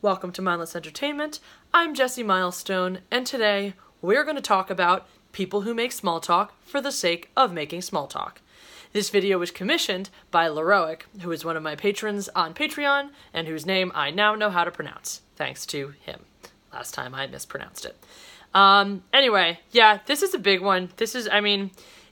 Welcome to Mindless Entertainment. I'm Jessie Milestone, and today we're going to talk about people who make small talk for the sake of making small talk. This video was commissioned by Leroic, who is one of my patrons on Patreon, and whose name I now know how to pronounce, thanks to him. Last time I mispronounced it. Anyway, yeah, this is a big one.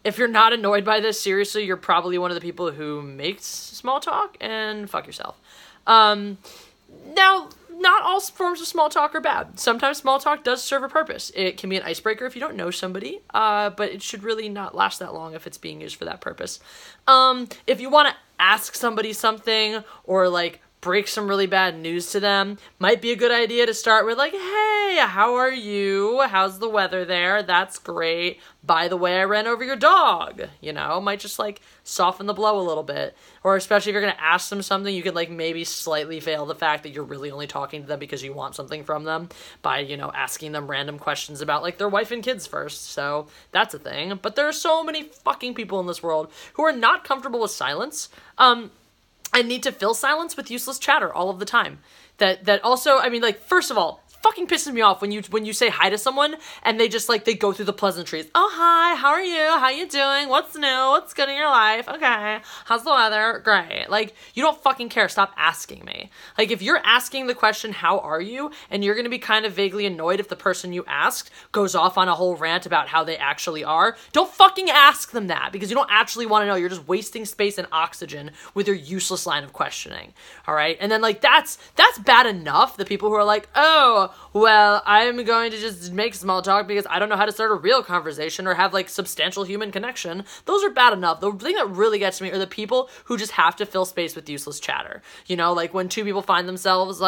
If you're not annoyed by this, seriously, you're probably one of the people who makes small talk, and fuck yourself. Now, not all forms of small talk are bad. Sometimes small talk does serve a purpose. It can be an icebreaker if you don't know somebody, but it should really not last that long if it's being used for that purpose. If you want to ask somebody something or, break some really bad news to them, might be a good idea to start with, hey, how are you? How's the weather there? That's great. By the way, I ran over your dog. Might just, soften the blow a little bit. Or especially if you're going to ask them something, you can, maybe slightly veil the fact that you're really only talking to them because you want something from them by, asking them random questions about, their wife and kids first. So that's a thing. But there are so many fucking people in this world who are not comfortable with silence. I need to fill silence with useless chatter all of the time. That also, first of all, fucking pisses me off when you say hi to someone and they just they go through the pleasantries. Oh, hi, how are you? How you doing? What's new? What's good in your life? Okay. How's the weather? Great. You don't fucking care. Stop asking me. If you're asking the question, how are you? And you're going to be kind of vaguely annoyed if the person you asked goes off on a whole rant about how they actually are, don't fucking ask them that because you don't actually want to know. You're just wasting space and oxygen with your useless line of questioning. All right. And then that's bad enough. The people who are oh, well, I'm going to just make small talk because I don't know how to start a real conversation or have, substantial human connection. Those are bad enough. The thing that really gets me are the people who just have to fill space with useless chatter. When two people find themselves,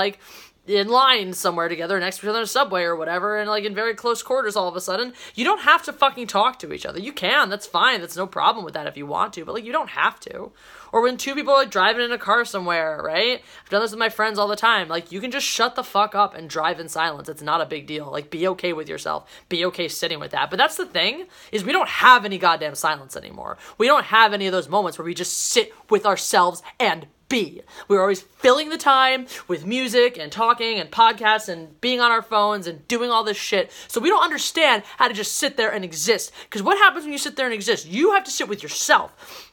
in line somewhere together next to each other in a subway or whatever, and in very close quarters all of a sudden, you don't have to fucking talk to each other. You can, that's fine, that's no problem with that if you want to, but you don't have to. Or when two people are driving in a car somewhere, right? I've done this with my friends all the time. You can just shut the fuck up and drive in silence. It's not a big deal. Be okay with yourself. Be okay sitting with that. But that's the thing, is we don't have any goddamn silence anymore. We don't have any of those moments where we just sit with ourselves and be. We're always filling the time with music and talking and podcasts and being on our phones and doing all this shit. So we don't understand how to just sit there and exist. Because what happens when you sit there and exist? You have to sit with yourself.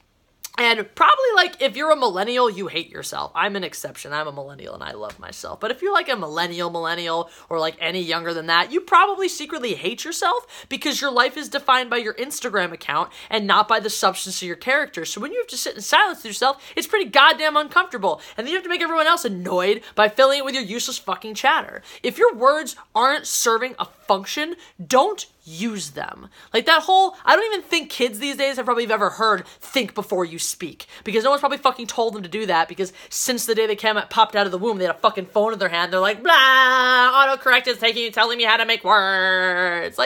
And probably, if you're a millennial, you hate yourself. I'm an exception. I'm a millennial, and I love myself. But if you're, a millennial, or, any younger than that, you probably secretly hate yourself because your life is defined by your Instagram account and not by the substance of your character. So when you have to sit in silence with yourself, it's pretty goddamn uncomfortable. And then you have to make everyone else annoyed by filling it with your useless fucking chatter. If your words aren't serving a function, don't use them. I don't even think kids these days have probably ever heard think before you speak, because no one's probably fucking told them to do that, because since the day they popped out of the womb, they had a fucking phone in their hand. They're like, blah, autocorrect is telling me how to make words.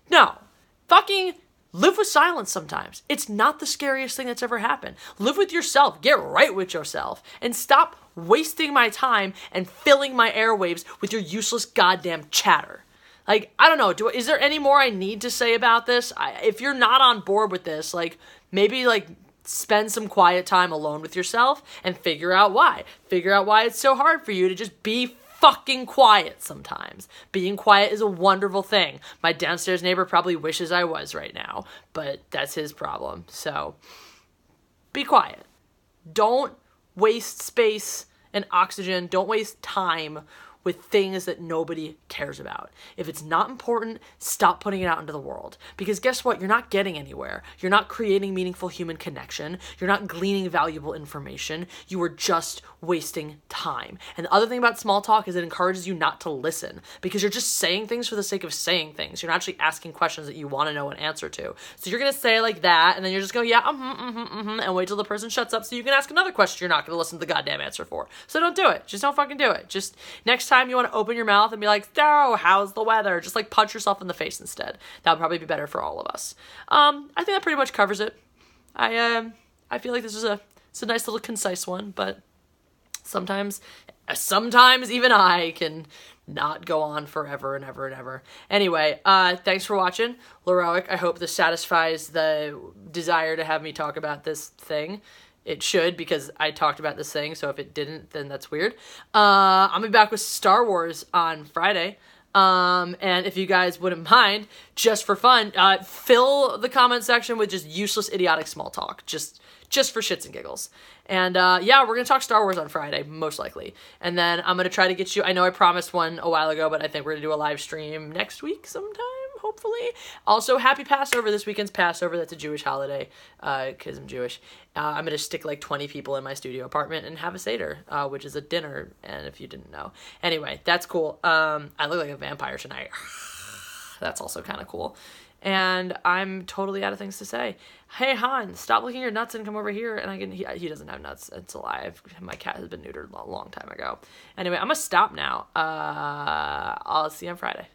No. Fucking live with silence sometimes. It's not the scariest thing that's ever happened. Live with yourself. Get right with yourself. And stop wasting my time and filling my airwaves with your useless goddamn chatter. I don't know, is there any more I need to say about this? If you're not on board with this, maybe, spend some quiet time alone with yourself and figure out why. Figure out why it's so hard for you to just be fucking quiet sometimes. Being quiet is a wonderful thing. My downstairs neighbor probably wishes I was right now, but that's his problem. So, be quiet. Don't waste space and oxygen. Don't waste time with things that nobody cares about. If it's not important, stop putting it out into the world. Because guess what? You're not getting anywhere. You're not creating meaningful human connection. You're not gleaning valuable information. You are just wasting time. And the other thing about small talk is it encourages you not to listen, because you're just saying things for the sake of saying things. You're not actually asking questions that you want to know an answer to. So you're going to say that, and then you're just going, yeah, and wait till the person shuts up so you can ask another question you're not going to listen to the goddamn answer for. So don't do it. Just don't fucking do it. Just next time you want to open your mouth and be like, oh, how's the weather? Just punch yourself in the face instead. That would probably be better for all of us. I think that pretty much covers it. I feel like this is it's a nice little concise one, but sometimes even I can not go on forever and ever and ever. Anyway, thanks for watching. Leroic, I hope this satisfies the desire to have me talk about this thing. it should, because I talked about this thing, so if it didn't, then that's weird. I'm gonna be back with Star Wars on Friday. And if you guys wouldn't mind, just for fun, fill the comment section with just useless, idiotic small talk, just for shits and giggles. And yeah, we're gonna talk Star Wars on Friday, most likely. And then I'm gonna try to get you. I know I promised one a while ago, but I think we're gonna do a live stream next week sometime, hopefully. Also, happy Passover. This weekend's Passover. That's a Jewish holiday, because I'm Jewish. I'm going to stick like 20 people in my studio apartment and have a Seder, which is a dinner, and if you didn't know. Anyway, that's cool. I look like a vampire tonight. That's also kind of cool. And I'm totally out of things to say. Hey, Han, stop licking your nuts and come over here. And he doesn't have nuts. It's alive. My cat has been neutered a long time ago. Anyway, I'm going to stop now. I'll see you on Friday.